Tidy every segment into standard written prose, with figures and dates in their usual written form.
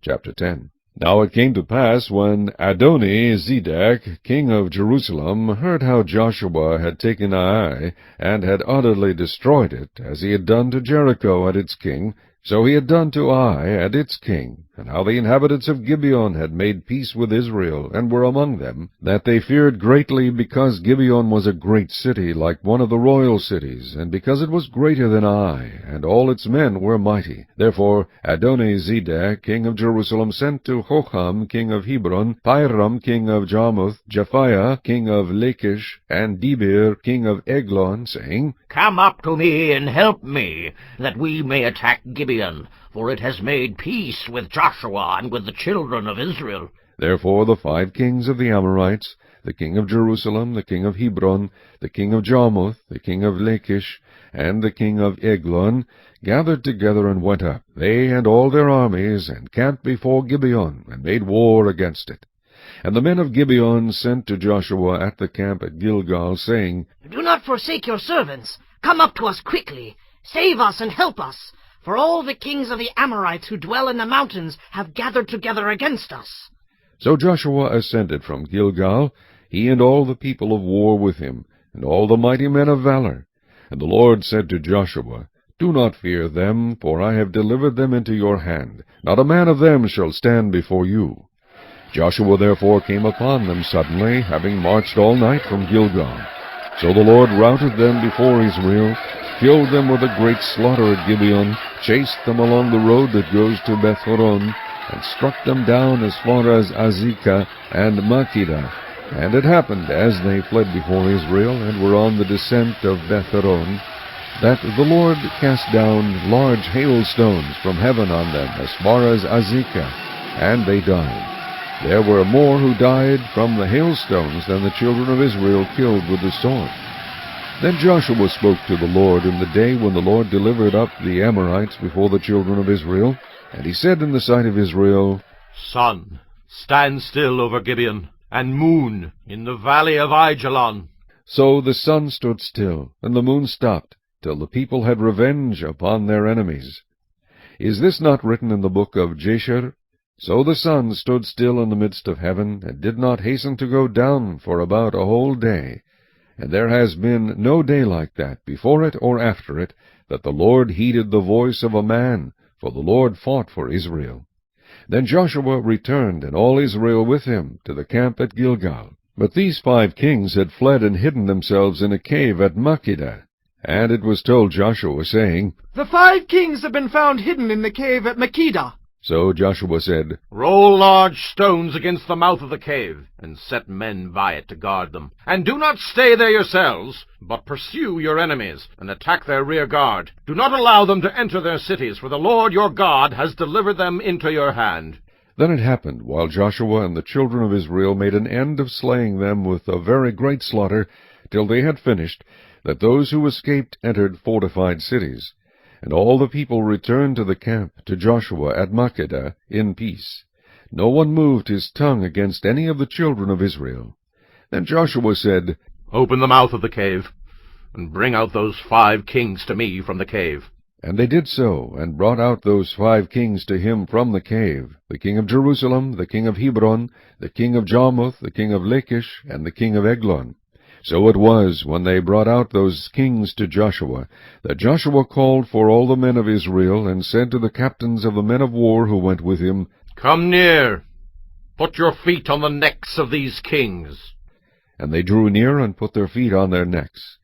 Chapter 10. Now it came to pass, when Adoni-Zedek, king of Jerusalem, heard how Joshua had taken Ai, and had utterly destroyed it, as he had done to Jericho and its king, so he had done to Ai and its king, and how the inhabitants of Gibeon had made peace with Israel, and were among them, that they feared greatly, because Gibeon was a great city, like one of the royal cities, and because it was greater than Ai, and all its men were mighty. Therefore Adoni-Zedek, king of Jerusalem, sent to Hoham, king of Hebron, Piram, king of Jarmuth, Japhiah, king of Lachish, and Debir, king of Eglon, saying, Come up to me and help me, that we may attack Gibeon, for it has made peace with Joshua and with the children of Israel. Therefore the 5 kings of the Amorites, the king of Jerusalem, the king of Hebron, the king of Jarmuth, the king of Lachish, and the king of Eglon, gathered together and went up, they and all their armies, and camped before Gibeon, and made war against it. And the men of Gibeon sent to Joshua at the camp at Gilgal, saying, Do not forsake your servants. Come up to us quickly. Save us and help us. For all the kings of the Amorites who dwell in the mountains have gathered together against us. So Joshua ascended from Gilgal, he and all the people of war with him, and all the mighty men of valor. And the Lord said to Joshua, Do not fear them, for I have delivered them into your hand. Not a man of them shall stand before you. Joshua therefore came upon them suddenly, having marched all night from Gilgal. So the Lord routed them before Israel, killed them with a great slaughter at Gibeon, chased them along the road that goes to Beth-horon, and struck them down as far as Azekah and Makkedah. And it happened, as they fled before Israel, and were on the descent of Beth-horon, that the Lord cast down large hailstones from heaven on them, as far as Azekah, and they died. There were more who died from the hailstones than the children of Israel killed with the sword. Then Joshua spoke to the Lord in the day when the Lord delivered up the Amorites before the children of Israel. And he said in the sight of Israel, Sun, stand still over Gibeon, and moon in the valley of Aijalon. So the sun stood still, and the moon stopped, till the people had revenge upon their enemies. Is this not written in the book of Jasher? So the sun stood still in the midst of heaven, and did not hasten to go down for about a whole day. And there has been no day like that, before it or after it, that the Lord heeded the voice of a man, for the Lord fought for Israel. Then Joshua returned, and all Israel with him, to the camp at Gilgal. But these 5 kings had fled and hidden themselves in a cave at Makkedah. And it was told Joshua, saying, The 5 kings have been found hidden in the cave at Makkedah. So Joshua said, Roll large stones against the mouth of the cave, and set men by it to guard them. And do not stay there yourselves, but pursue your enemies, and attack their rear guard. Do not allow them to enter their cities, for the Lord your God has delivered them into your hand. Then it happened, while Joshua and the children of Israel made an end of slaying them with a very great slaughter, till they had finished, that those who escaped entered fortified cities. And all the people returned to the camp, to Joshua at Makkedah, in peace. No one moved his tongue against any of the children of Israel. Then Joshua said, Open the mouth of the cave, and bring out those 5 kings to me from the cave. And they did so, and brought out those 5 kings to him from the cave, the king of Jerusalem, the king of Hebron, the king of Jarmuth, the king of Lachish, and the king of Eglon. So it was, when they brought out those kings to Joshua, that Joshua called for all the men of Israel, and said to the captains of the men of war who went with him, Come near, put your feet on the necks of these kings. And they drew near, and put their feet on their necks.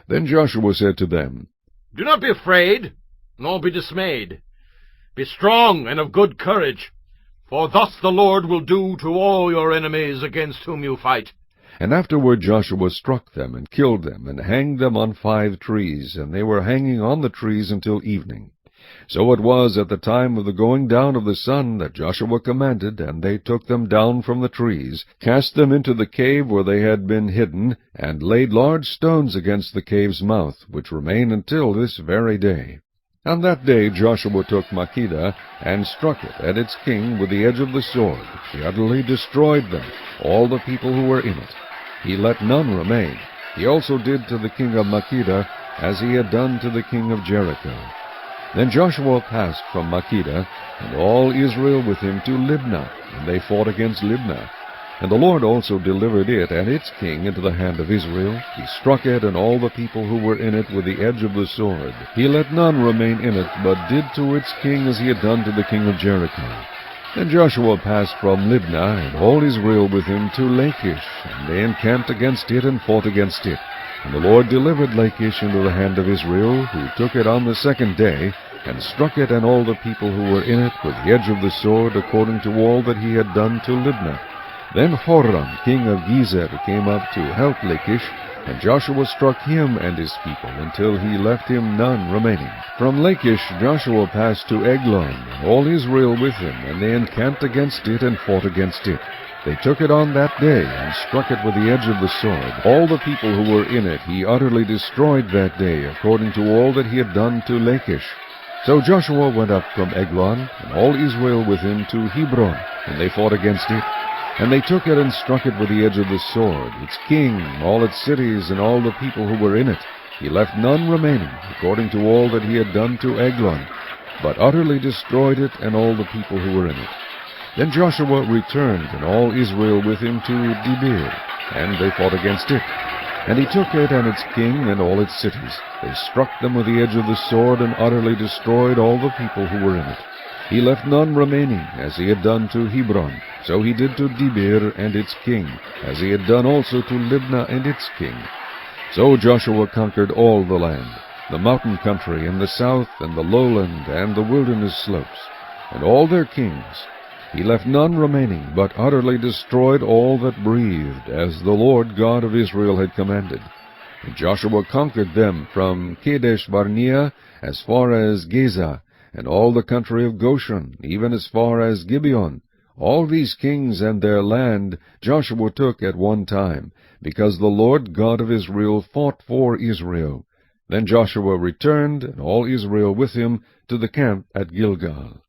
Then Joshua said to them, Do not be afraid, nor be dismayed. Be strong and of good courage, for thus the Lord will do to all your enemies against whom you fight. And afterward Joshua struck them, and killed them, and hanged them on 5 trees, and they were hanging on the trees until evening. So it was at the time of the going down of the sun that Joshua commanded, and they took them down from the trees, cast them into the cave where they had been hidden, and laid large stones against the cave's mouth, which remain until this very day. On that day Joshua took Makkedah, and struck it and its king with the edge of the sword. He utterly destroyed them, all the people who were in it. He let none remain. He also did to the king of Makkedah as he had done to the king of Jericho. Then Joshua passed from Makkedah, and all Israel with him to Libnah, and they fought against Libnah. And the Lord also delivered it and its king into the hand of Israel. He struck it and all the people who were in it with the edge of the sword. He let none remain in it, but did to its king as he had done to the king of Jericho. Then Joshua passed from Libnah, and all Israel with him, to Lachish, and they encamped against it and fought against it. And the Lord delivered Lachish into the hand of Israel, who took it on the second day, and struck it and all the people who were in it with the edge of the sword, according to all that he had done to Libnah. Then Horam, king of Gezer, came up to help Lachish, and Joshua struck him and his people, until he left him none remaining. From Lachish Joshua passed to Eglon, and all Israel with him, and they encamped against it and fought against it. They took it on that day, and struck it with the edge of the sword. All the people who were in it he utterly destroyed that day, according to all that he had done to Lachish. So Joshua went up from Eglon, and all Israel with him, to Hebron, and they fought against it. And they took it and struck it with the edge of the sword, its king, all its cities, and all the people who were in it. He left none remaining, according to all that he had done to Eglon, but utterly destroyed it and all the people who were in it. Then Joshua returned, and all Israel with him, to Debir, and they fought against it. And he took it and its king and all its cities. They struck them with the edge of the sword, and utterly destroyed all the people who were in it. He left none remaining, as he had done to Hebron. So he did to Debir and its king, as he had done also to Libnah and its king. So Joshua conquered all the land, the mountain country, and the south, and the lowland, and the wilderness slopes, and all their kings. He left none remaining, but utterly destroyed all that breathed, as the Lord God of Israel had commanded. And Joshua conquered them from Kadesh Barnea as far as Gaza, and all the country of Goshen, even as far as Gibeon. All these kings and their land Joshua took at one time, because the Lord God of Israel fought for Israel. Then Joshua returned, and all Israel with him, to the camp at Gilgal.